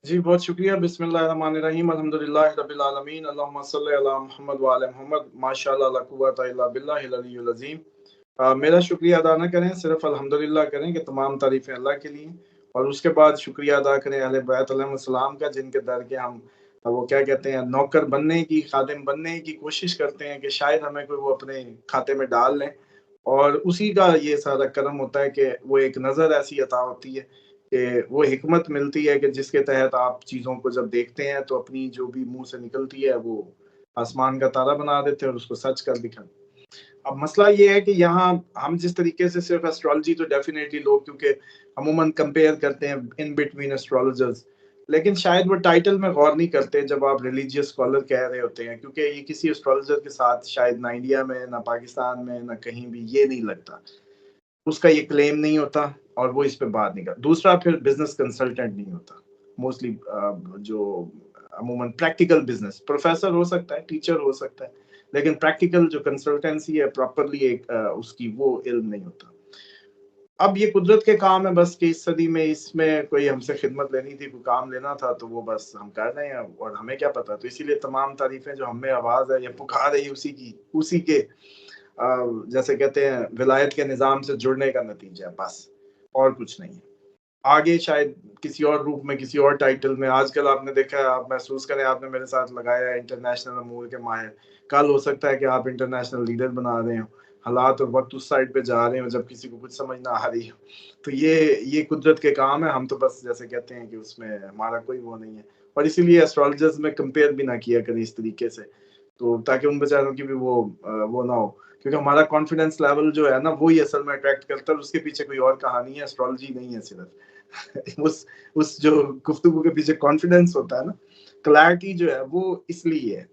जी, बहुत शुक्रिया। बिस्मिल्लाहिर्रहमानिर्रहीम, अल्हम्दुलिल्लाहि रब्बिल आलमीन, अल्लाहुम्मा सल्लि अला मुहम्मद व आले मुहम्मद, माशाअल्लाह ला कुव्वता इल्ला बिल्लाहिल अलियुल अज़ीम। मेरा शुक्रिया अदा ना करें, सिर्फ अल्हम्दुलिल्लाह करें कि तमाम तारीफ़ें अल्लाह के लिए, और उसके बाद शुक्रिया अदा करें अहले बैत अलैहिस्सलाम का, जिनके दर के हम वो क्या कहते हैं, नौकर बनने की, खादिम बनने की कोशिश करते हैं कि शायद हमें कोई वो अपने खाते में डाल लें। और उसी का ये सारा करम होता है कि वो एक नज़र ऐसी अता होती है कि वो हिकमत मिलती है कि जिसके तहत आप चीज़ों को जब देखते हैं तो अपनी जो भी मुँह से निकलती है वो आसमान का तारा बना देते हैं और उसको सच कर दिखाते हैं। अब मसला ये है कि यहाँ हम जिस तरीके से सिर्फ एस्ट्रोलॉजी, तो डेफिनेटली लोग क्योंकि अमूमन कंपेयर करते हैं इन बिटवीन एस्ट्रोलॉजर्स, लेकिन शायद वो टाइटल में गौर नहीं करते जब आप रिलीजियस स्कॉलर कह रहे होते हैं, क्योंकि ये किसी एस्ट्रोलॉजर के साथ शायद ना इंडिया में, ना पाकिस्तान में, ना कहीं भी ये नहीं लगता, उसका ये क्लेम नहीं होता और वो इस पे बात नहीं करता। दूसरा, फिर बिजनेस कंसल्टेंट नहीं होता मोस्टली, जो अमूमन प्रैक्टिकल बिजनेस प्रोफेसर हो सकता है, टीचर हो सकता है, लेकिन प्रैक्टिकल जो कंसल्टेंसी है प्रॉपरली एक उसकी वो इल्म नहीं होता। अब ये कुदरत के काम है बस कि इस सदी में इसमें कोई हमसे खिदमत लेनी थी, कोई काम लेना था, तो वो बस हम कर रहे हैं और हमें क्या पता। तो इसीलिए तमाम तारीफें जो हमें आवाज है, ये पुकार है, उसी की, उसी के जैसे कहते हैं विलायत के निज़ाम से जुड़ने का नतीजा है बस, और कुछ नहीं है। आगे शायद किसी और रूप में, किसी और टाइटल में, आजकल आपने देखा है, आप महसूस करें, आपने मेरे साथ लगाया है इंटरनेशनल अमूर के माहिर, कल हो सकता है कि आप इंटरनेशनल लीडर बना रहे हो, हालात और वक्त उस साइड पे जा रहे हो जब किसी को कुछ समझ ना आ रही हो। तो ये कुदरत के काम है, हम तो बस जैसे कहते हैं कि उसमें हमारा कोई वो नहीं है। और इसीलिए एस्ट्रोलॉजर्स में कंपेयर भी ना किया करें इस तरीके से, तो ताकि उन बेचारों की भी वो ना हो, क्योंकि हमारा कॉन्फिडेंस लेवल जो है ना, वो ही असल में अट्रैक्ट करता है, उसके पीछे कोई और कहानी है, एस्ट्रोलॉजी नहीं है सिर्फ। उस जो गुफ्तगू के पीछे कॉन्फिडेंस होता है ना, क्लैरिटी जो है, वो इसलिए है,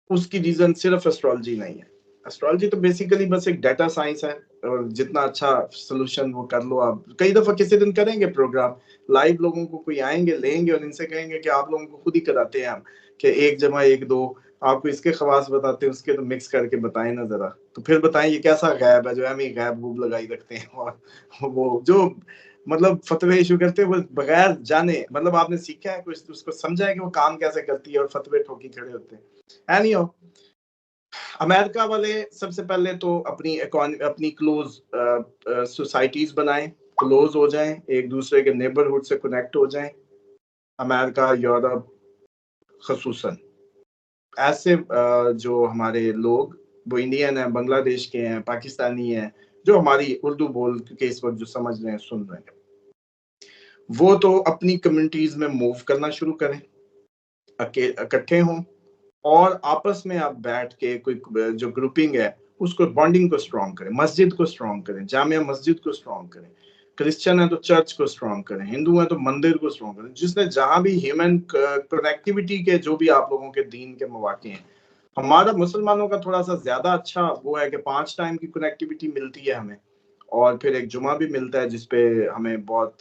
उसकी रीजन सिर्फ एस्ट्रोलॉजी नहीं है। एस्ट्रोलॉजी तो बेसिकली बस एक डाटा साइंस है, और जितना अच्छा सोल्यूशन वो कर लो आप। कई दफा किसी दिन करेंगे प्रोग्राम लाइव, लोगों को कोई आएंगे, लेंगे और इनसे कहेंगे कि आप लोगों को खुद ही कराते हैं हम, कि 1+1=2, आपको इसके खवास बताते हैं, उसके तो मिक्स करके बताएं ना जरा, तो फिर बताएं ये कैसा गैब है जो हम ही गैब गूब लगाई रखते हैं। और वो जो मतलब फतवे इशू करते हैं वो बगैर जाने, मतलब आपने सीखा है कुछ, उसको समझा है कि वो काम कैसे करती है, और फतवे ठोकी खड़े होते हैं। एनीहो, अमेरिका वाले सबसे पहले तो अपनी क्लोज सोसाइटीज बनाएं, क्लोज हो जाएं, एक दूसरे के नेबरहुड से कनेक्ट हो जाएं। अमेरिका, यूरोप खसूसन, ऐसे जो हमारे लोग, वो इंडियन है, बांग्लादेश के हैं, पाकिस्तानी हैं, जो हमारी उर्दू बोल के इस वक्त जो समझ रहे हैं, सुन रहे हैं, वो तो अपनी कम्युनिटीज में मूव करना शुरू करें, इकट्ठे हों, और आपस में आप बैठ के कोई जो ग्रुपिंग है, उसको बॉन्डिंग को स्ट्रॉन्ग करें, मस्जिद को स्ट्रॉन्ग करें, जामिया मस्जिद को स्ट्रॉन्ग करें, क्रिश्चियन है तो चर्च को स्ट्रॉन्ग करें, हिंदू है तो मंदिर को स्ट्रॉन्ग करें, जिसने जहां भी ह्यूमन कनेक्टिविटी के जो भी आप लोगों के दीन के मौके हैं। हमारा मुसलमानों का थोड़ा सा ज्यादा अच्छा वो है कि 5 टाइम की कनेक्टिविटी मिलती है हमें, और फिर एक जुमा भी मिलता है जिसपे हमें बहुत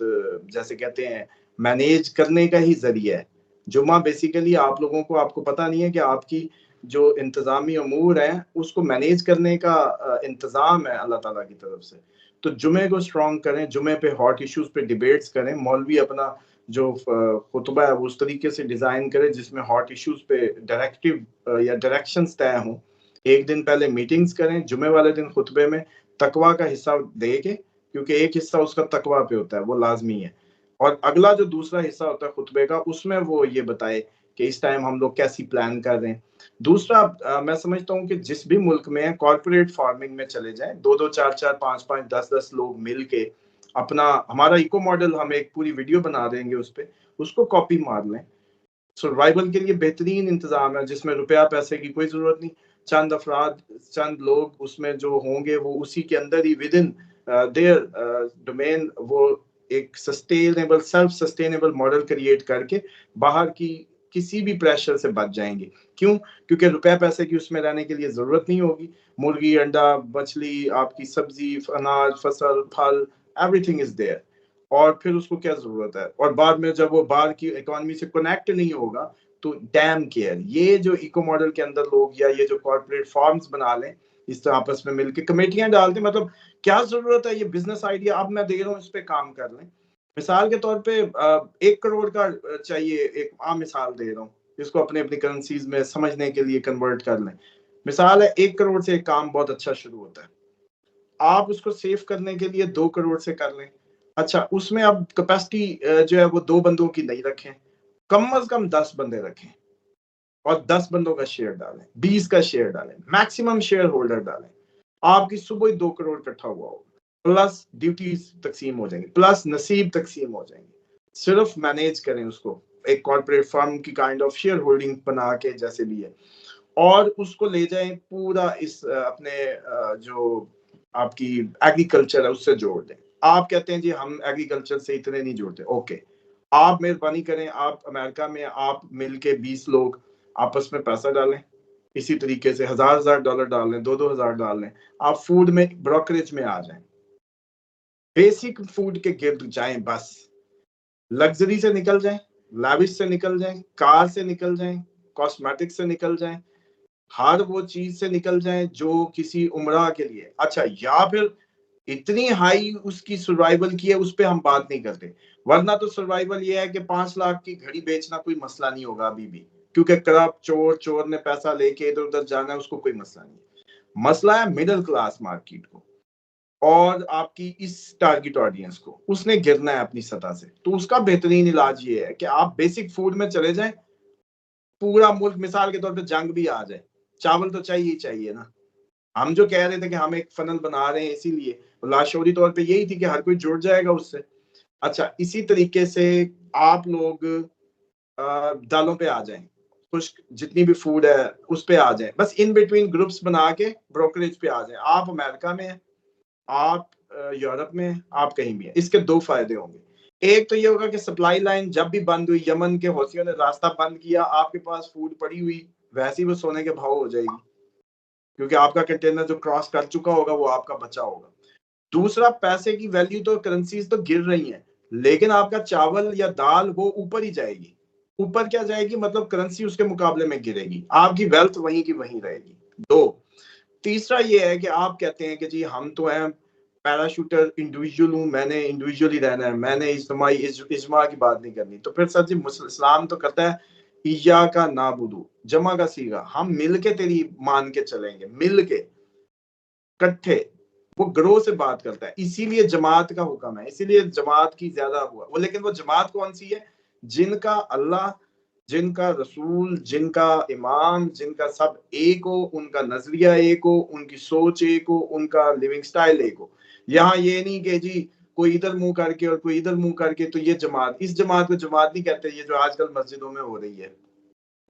जैसे कहते हैं मैनेज करने का ही जरिया है। जुमा बेसिकली आप लोगों को, आपको पता नहीं है कि आपकी जो इंतजामी अमूर है उसको मैनेज करने का इंतजाम है अल्लाह ताला की तरफ से। तो जुमे को स्ट्रॉन्ग करें, जुमे पे हॉट इश्यूज पे डिबेट्स करें, मौलवी अपना जो खुतबा है वो उस तरीके से डिजाइन करें जिसमें हॉट इश्यूज पे डायरेक्टिव या डायरेक्शंस तय हों। एक दिन पहले मीटिंग्स करें, जुमे वाले दिन खुतबे में तकवा का हिस्सा दे के, क्योंकि एक हिस्सा उसका तकवा पे होता है, वो लाजमी है, और अगला जो दूसरा हिस्सा होता है खुतबे का, उसमें वो ये बताए कि इस टाइम हम लोग कैसी प्लान कर रहे हैं। दूसरा, मैं समझता हूँ कि जिस भी मुल्क में कॉर्पोरेट फार्मिंग में चले जाएं, 2-2, 4-4, 5-5, 10-10 लोग मिल के अपना, हमारा इको मॉडल, हम एक पूरी वीडियो बना देंगे उस पर, उसको कॉपी मार लें। सर्वाइवल के लिए बेहतरीन इंतजाम है, जिसमें रुपया पैसे की कोई जरूरत नहीं, चंद अफराद, चंद लोग उसमें जो होंगे वो उसी के अंदर ही विद इन देयर डोमेन वो एक sustainable, self sustainable model create करके बाहर की किसी भी प्रेशर से बच जाएंगे। क्यों? क्योंकि रुपया पैसे की उसमें रहने के लिए जरूरत नहीं होगी। मुर्गी, अंडा, मछली, आपकी सब्जी, अनाज, फसल, फल, एवरीथिंग इज देयर। और फिर उसको क्या जरूरत है, और बाद में जब वो बाहर की इकोनॉमी से कनेक्ट नहीं होगा तो डैम केयर, ये जो इको मॉडल के अंदर लोग या ये जो कॉर्पोरेट फॉर्म्स बना लें, इस तरह आपस में मिलकर कमेटियां डालते, मतलब क्या जरूरत है, ये बिजनेस आइडिया अब मैं दे रहा हूँ, इस पे काम कर लें। मिसाल के तौर पे 1 करोड़ का चाहिए, एक आम मिसाल दे रहा हूँ, जिसको अपने अपनी करेंसीज में समझने के लिए कन्वर्ट कर लें। मिसाल है 1 करोड़ से एक काम बहुत अच्छा शुरू होता है। आप उसको सेव करने के लिए 2 करोड़ से कर लें। अच्छा, उसमें अब कैपेसिटी जो है वो 2 बंदों की नहीं रखें, कम से कम 10 बंदे रखें और 10 बंदों का शेयर डालें, 20 का शेयर डालें, मैक्सिमम शेयर होल्डर डालें। आपकी सुबह ही 2 करोड़ इकट्ठा हुआ होगा, प्लस ड्यूटीज तकसीम हो जाएंगी, प्लस नसीब तकसीम हो जाएंगे। सिर्फ मैनेज करें उसको, एक कॉर्पोरेट फर्म की काइंड ऑफ शेयर होल्डिंग बना के, जैसे भी है, और उसको ले जाएं पूरा इस अपने जो आपकी एग्रीकल्चर है उससे जोड़ दें। आप कहते हैं जी हम एग्रीकल्चर से इतने नहीं जोड़ते, ओके, आप मेहरबानी करें, आप अमेरिका में आप मिलके 20 लोग आपस में पैसा डालें, इसी तरीके से $1000 डाल लें, 2-2000 डाल लें, आप फूड में ब्रोकरेज में आ जाएं, बेसिक फूड के गिर्द जाएं, बस लग्जरी से निकल जाएं, लैविश से निकल जाएं, कार से निकल जाएं, कॉस्मेटिक से निकल जाएं, हर वो चीज से निकल जाएं जो किसी उम्रा के लिए अच्छा, या फिर इतनी हाई उसकी सर्वाइवल की है, उस पर हम बात नहीं करते, वरना तो सर्वाइवल ये है कि 5 लाख की घड़ी बेचना कोई मसला नहीं होगा अभी भी, क्योंकि करप्ट चोर ने पैसा लेके इधर उधर जाना है, उसको कोई मसला नहीं। मसला है मिडिल क्लास मार्केट को और आपकी इस टारगेट ऑडियंस को, उसने गिरना है अपनी सतह से। तो उसका बेहतरीन इलाज ये है कि आप बेसिक फूड में चले जाएं, पूरा मुल्क मिसाल के तौर पे जंग भी आ जाए, चावल तो चाहिए ही चाहिए ना। हम जो कह रहे थे कि हम एक फनल बना रहे हैं, इसीलिए लाशोरी तौर पे यही थी कि हर कोई जुड़ जाएगा उससे। अच्छा, इसी तरीके से आप लोग दालों पे आ जाएं, खुश्क जितनी भी फूड है उस पे आ जाएं, बस इन बिटवीन ग्रुप्स बना के ब्रोकरेज पे आ जाएं। आप अमेरिका में हैं, आप यूरोप में हैं, आप कहीं भी हैं। इसके 2 फायदे होंगे। एक तो ये होगा कि सप्लाई लाइन जब भी बंद हुई, यमन के हौसियों ने रास्ता बंद किया, आपके पास फूड पड़ी हुई वैसे ही वो सोने के भाव हो जाएगी, क्योंकि आपका कंटेनर जो क्रॉस कर चुका होगा वो आपका बचा होगा। दूसरा, पैसे की वैल्यू तो करेंसीज तो गिर रही हैं, लेकिन आपका चावल या दाल वो ऊपर ही जाएगी। ऊपर क्या जाएगी, मतलब करेंसी उसके मुकाबले में गिरेगी, आपकी वेल्थ वहीं की वहीं रहेगी। 2, तीसरा ये है कि आप कहते हैं कि जी हम तो हैं पैराशूटर, इंडिविजुअल हूं, मैंने इंडिविजुअली रहना है, मैंने इज्मा की बात नहीं करनी। तो फिर सर जी इस्लाम तो कहता है इया का नाबुदू, जमा का सीगा, हम मिल के तेरी मान के चलेंगे, मिल के इकट्ठे, वो ग्रोह से बात करता है, इसीलिए जमात का हुक्म है, इसीलिए जमात की ज्यादा हुआ वो। लेकिन वो जमात कौन सी है, जिनका अल्लाह, जिनका रसूल, जिनका इमाम, जिनका सब एक हो, उनका नजरिया एक हो, उनकी सोच एक हो, उनका लिविंग स्टाइल एक हो। यहाँ ये नहीं कि जी कोई इधर मुंह करके और कोई इधर मुंह करके, तो ये जमात, इस जमात को जमात नहीं कहते, ये जो आजकल मस्जिदों में हो रही है,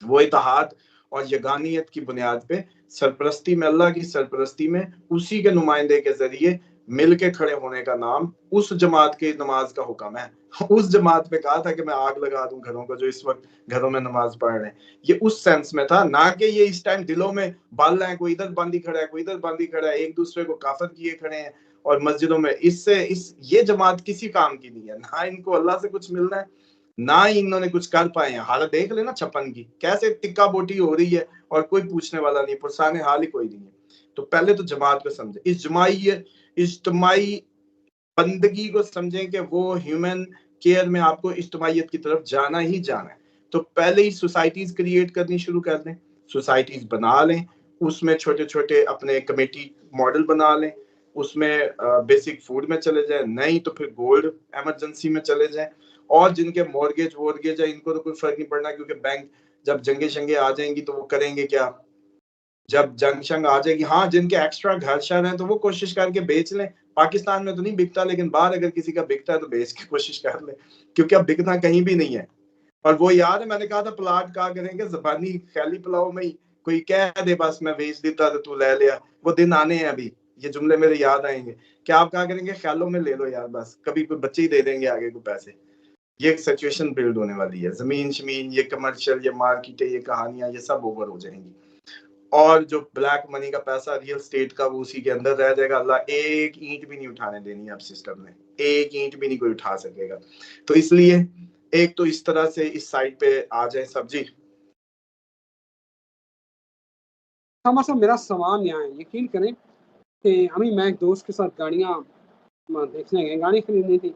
वो इत्तेहाद और यगानियत की बुनियाद पे सरपरस्ती में, अल्लाह की सरपरस्ती में उसी के नुमाइंदे के जरिए मिल के खड़े होने का नाम उस जमात के नमाज का हुक्म है। उस जमात पे कहा था कि मैं आग लगा दूं घरों को जो इस वक्त घरों में नमाज पढ़ रहे हैं, ये उस सेंस में था, ना कि ये इस टाइम दिलों में बल है, कोई इधर बंदी खड़ा है, कोई इधर बंदी खड़ा है, एक दूसरे को काफर किए खड़े हैं और मस्जिदों में। इससे ये जमात किसी काम की नहीं है, ना इनको अल्लाह से कुछ मिलना है, ना ही इन्होंने कुछ कर पाए हैं। हालत देख लेना छप्पन की, कैसे टिक्का बोटी हो रही है और कोई पूछने वाला नहीं, पुरसाने हाल ही कोई नहीं है। तो पहले तो जमात को समझे, इज्तमाई बंदगी को समझें कि वो ह्यूमन केयर में आपको इज्तमाइयत की तरफ जाना ही जाना है। तो पहले ही सोसाइटीज क्रिएट करनी शुरू कर दें, सोसाइटीज बना लें, उसमें छोटे छोटे अपने कमेटी मॉडल बना लें, उसमें बेसिक फूड में चले जाएं, नहीं तो फिर गोल्ड इमरजेंसी में चले जाएं। और जिनके मॉर्गेज वॉर्गेज है, इनको तो कोई फर्क नहीं पड़ना, क्योंकि बैंक जब जंगे शंगे आ जाएंगी तो वो करेंगे क्या, जब जंग शंग आ जाएगी। हाँ, जिनके एक्स्ट्रा घर शहर हैं तो वो कोशिश करके बेच लें, पाकिस्तान में तो नहीं बिकता, लेकिन बाहर अगर किसी का बिकता है तो बेच की कोशिश कर ले, क्योंकि अब बिकना कहीं भी नहीं है। और वो याद है मैंने कहा था प्लाट कहा करेंगे, जबानी ख्याली पुलाव में ही कोई कह दे बस मैं बेच देता तो तू ले लिया, वो दिन आने हैं अभी, ये जुमले मेरे याद आएंगे। क्या आप कहा करेंगे ख्यालों में ले लो यार, बस कभी कोई बच्चे ही दे देंगे आगे को पैसे। ये एक सिचुएशन बिल्ड होने वाली है, जमीन शमीन, ये कमर्शियल, ये मार्केट, ये कहानियां, ये सब ओवर हो जाएंगी। और जो ब्लैक मनी का पैसा रियल स्टेट का, वो उसी के अंदर रह जाएगा। अल्लाह एक ईंट भी नहीं उठाने देनी अब सिस्टम में, एक ईंट भी नहीं कोई उठा सकेगा। तो इसलिए एक तो इस तरह से इस साइड पे आ जाए सब्जी। हाँ साहब, मेरा सवाल यहाँ है, यकीन करें कि अभी मैं एक दोस्त के साथ गाड़ियाँ देखने गए, गाड़ी खरीदनी थी।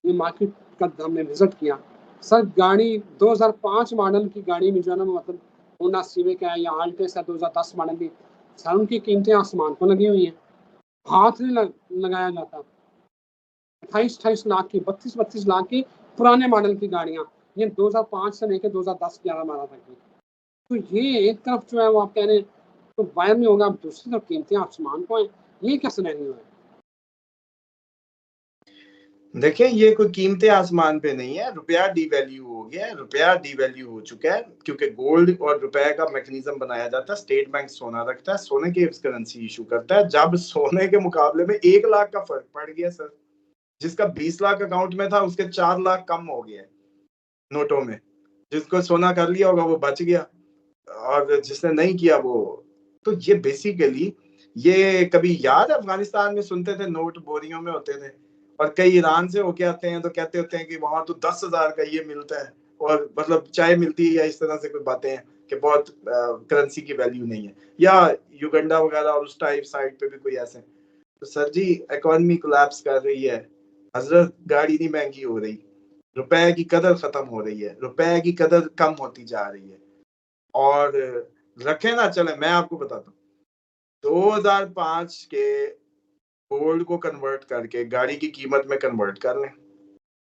ये मार्केट का हमने विजिट किया। सर गाड़ी 2005 मॉडल की गाड़ी में जो है ना, मतलब होंडा सिविक है या अल्टिस है 2010 मॉडल की, सर उनकी कीमतें आसमान को लगी हुई हैं। हाथ नहीं लगाया जाता। 28-28 लाख की, 32-32 लाख की पुराने मॉडल की गाड़ियां, ये 2005 से लेकर 2010-11 मॉडल तक की। तो ये एक तरफ जो है वो आप कह रहे हैं तो वायर में होगा, दूसरी तरफ कीमतें आसमान को हैं। ये क्या सिनेरियो है? देखिए, ये कोई कीमतें आसमान पे नहीं है, रुपया डिवैल्यू हो गया है, रुपया डिवैल्यू हो चुका है, क्योंकि गोल्ड और रुपए का मैकेनिज्म बनाया जाता है। स्टेट बैंक सोना रखता है, सोने की करेंसी इशू करता है। जब सोने के मुकाबले में 1 लाख का फर्क पड़ गया सर, जिसका 20 लाख अकाउंट में था उसके 4 लाख कम हो गया नोटों में। जिसको सोना कर लिया होगा वो बच गया, और जिसने नहीं किया वो, तो ये बेसिकली, ये कभी याद है अफगानिस्तान में सुनते थे नोट बोरियों में होते थे, और कई ईरान से होके आते हैं तो कहते होते हैं कि वहां तो 10,000 का ये मिलता है, और मतलब चाय मिलती है, या इस तरह से कोई बातें हैं कि बहुत करेंसी की वैल्यू नहीं है, या युगंडा वगैरह और उस टाइप साइड पे भी कोई ऐसे। तो सर जी, इकोनॉमी कोलैप्स कर रही है हजरत, गाड़ी नहीं महंगी हो रही, रुपए की कदर खत्म हो रही है, रुपए की कदर कम होती जा रही है। और रखे ना चले, मैं आपको बताता हूँ, 2005 के गोल्ड को कन्वर्ट करके गाड़ी की कीमत में कन्वर्ट कर लें,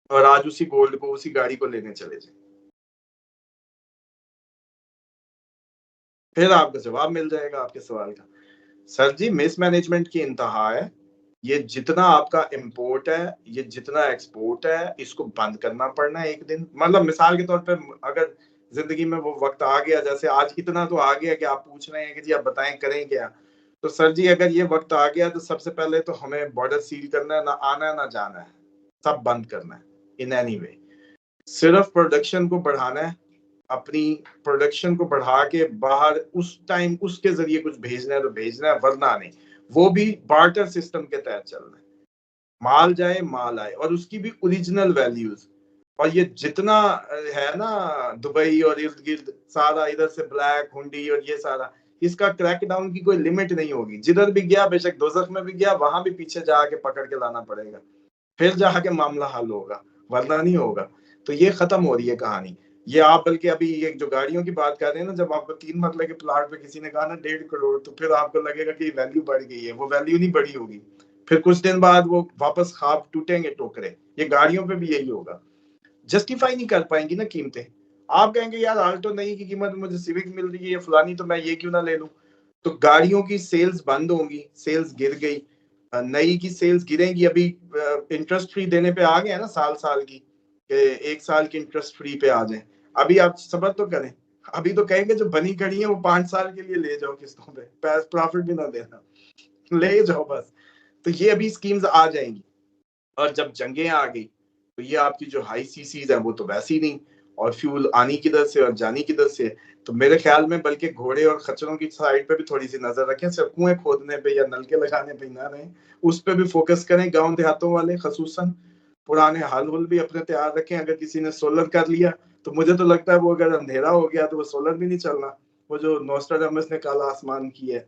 और आज उसी गोल्ड को, उसी गाड़ी को लेने चले जाए, फिर आपको जवाब मिल जाएगा आपके सवाल का। सर जी, मिसमैनेजमेंट की इंतहा है। ये जितना आपका इंपोर्ट है, ये जितना एक्सपोर्ट है, इसको बंद करना पड़ना है एक दिन। मतलब मिसाल के तौर पे, अगर जिंदगी में वो वक्त आ गया, जैसे आज इतना तो आ गया कि आप पूछ रहे हैं कि जी आप बताएं करें क्या, तो सर जी अगर ये वक्त आ गया तो सबसे पहले तो हमें बॉर्डर सील करना है, ना आना है ना जाना है, सब बंद करना है इन एनी वे। सिर्फ प्रोडक्शन को बढ़ाना है, अपनी प्रोडक्शन को बढ़ा के बाहर उस टाइम उसके जरिए कुछ भेजना है तो भेजना है, वरना नहीं। वो भी बार्टर सिस्टम के तहत चलना है, माल जाए माल आए, और उसकी भी ओरिजिनल वैल्यूज। और ये जितना है ना दुबई और इर्द गिर्द सारा, इधर से ब्लैक हुंडी और ये सारा, इसका क्रैक डाउन की कोई लिमिट नहीं होगी। जिधर भी गया, बेशक दोजख में भी गया, वहां भी पीछे जाके पकड़ के लाना पड़ेगा, फिर जाके मामला हल होगा, वरना नहीं होगा। तो ये खत्म हो रही है कहानी। ये आप बल्कि अभी ये जो गाड़ियों की बात कर रहे हैं ना, जब आपको 3 मरले के प्लाट पे किसी ने कहा ना 1.5 करोड़, तो फिर आपको लगेगा कि वैल्यू बढ़ गई है, वो वैल्यू नहीं बढ़ी होगी। फिर कुछ दिन बाद वो वापस ख्वाब टूटेंगे टोकरे। ये गाड़ियों पे भी यही होगा, जस्टिफाई नहीं कर पाएंगी ना कीमतें। आप कहेंगे यार आल्टो नई की कीमत मुझे सिविक मिल रही है फलानी, तो मैं ये क्यों ना ले लूं। तो गाड़ियों की सेल्स बंद होंगी, सेल्स गिर गई, नई की सेल्स गिरेंगी। अभी इंटरेस्ट फ्री देने पे आ गए हैं ना साल साल की, कि 1 साल की इंटरेस्ट फ्री पे आ जाए। अभी आप सब्र तो करें, अभी तो कहेंगे जो बनी खड़ी है वो 5 साल के लिए ले जाओ किस्तों पे, प्रॉफिट भी ना देना, ले जाओ बस। तो ये अभी स्कीम्स आ जाएंगी। और जब जंगें आ गई तो ये आपकी जो हाई सीसीज है वो तो वैसे ही नहीं, और फ्यूल आनी किधर से और जानी किधर से। तो मेरे ख्याल में बल्कि घोड़े और खच्चरों की साइड पे भी थोड़ी सी नजर रखें, सिर्फ कुएं खोदने पे या नलके लगाने पे ना रहें, उस पे भी फोकस करें। गांव देहातों वाले खसूसन पुराने हाल हुल भी अपने तैयार रखें। अगर किसी ने सोलर कर लिया तो मुझे तो लगता है वो अगर अंधेरा हो गया तो वो सोलर भी नहीं चलना। वो जो नोस्ट्राडामस ने काला आसमान की है,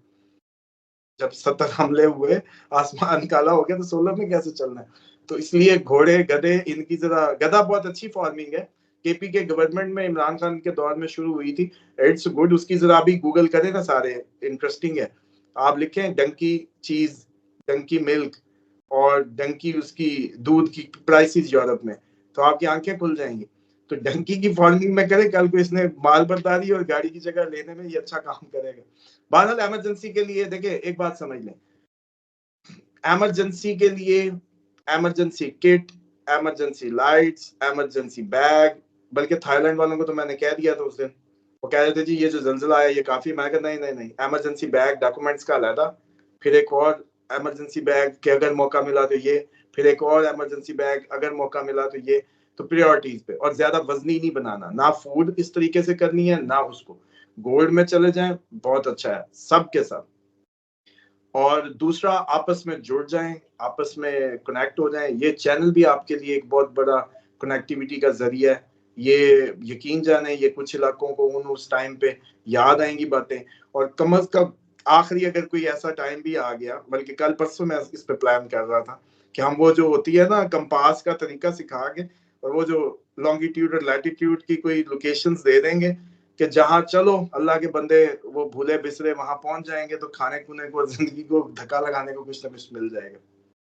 जब 70 हमले हुए, आसमान काला हो गया, तो सोलर में कैसे चलना है। तो इसलिए घोड़े गधे, इनकी जरा, गधा बहुत अच्छी फार्मिंग है, केपी के गवर्नमेंट में इमरान खान के दौर में शुरू हुई थी, इट्स गुड। उसकी जरा अभी गूगल करें ना, सारे इंटरेस्टिंग है। आप लिखें डंकी चीज, डंकी मिल्क, और डंकी उसकी दूध की प्राइसेस यूरोप में, तो आपकी आंखें खुल जाएंगी। तो डंकी की फार्मिंग में करे, कल को इसने माल बर्दारी और गाड़ी की जगह लेने में ये अच्छा काम करेगा। बहरहाल इमरजेंसी के लिए देखिए, एक बात समझ लें, इमरजेंसी के लिए emergency kit, emergency lights, emergency bag. बल्कि थाईलैंड वालों को तो मैंने कह दिया था उस दिन, वो कह रहे थे जी ये जो जल्जला आया ये काफी। मैं कहा नहीं नहीं नहीं, इमरजेंसी बैग डॉक्यूमेंट्स का अलग था, फिर एक और इमरजेंसी बैग कि अगर मौका मिला तो ये, फिर एक और इमरजेंसी बैग अगर मौका मिला तो ये। तो प्रायोरिटीज पे, और ज्यादा वजनी नहीं बनाना, ना फूड इस तरीके से करनी है ना उसको। गोल्ड में चले जाएं, बहुत अच्छा है सब के सब। और दूसरा, आपस में जुड़ जाएं, आपस में कनेक्ट हो जाएं। ये चैनल भी आपके लिए एक बहुत बड़ा कनेक्टिविटी का जरिया है। ये यकीन जाने, ये कुछ इलाकों को उस टाइम पे याद आएंगी बातें। और कम अज कम आखिरी अगर कोई ऐसा टाइम भी आ गया, बल्कि कल परसों मैं इस पे प्लान कर रहा था कि हम वो जो होती है ना कंपास का तरीका सिखा के और वो जो लॉन्गिट्यूड और लैटिट्यूड की कोई लोकेशंस दे देंगे कि जहाँ चलो अल्लाह के बंदे वो भूले बिसरे वहां पहुंच जाएंगे, तो खाने खुने को जिंदगी को धक्का लगाने को कुछ ना कुछ मिल जाएगा।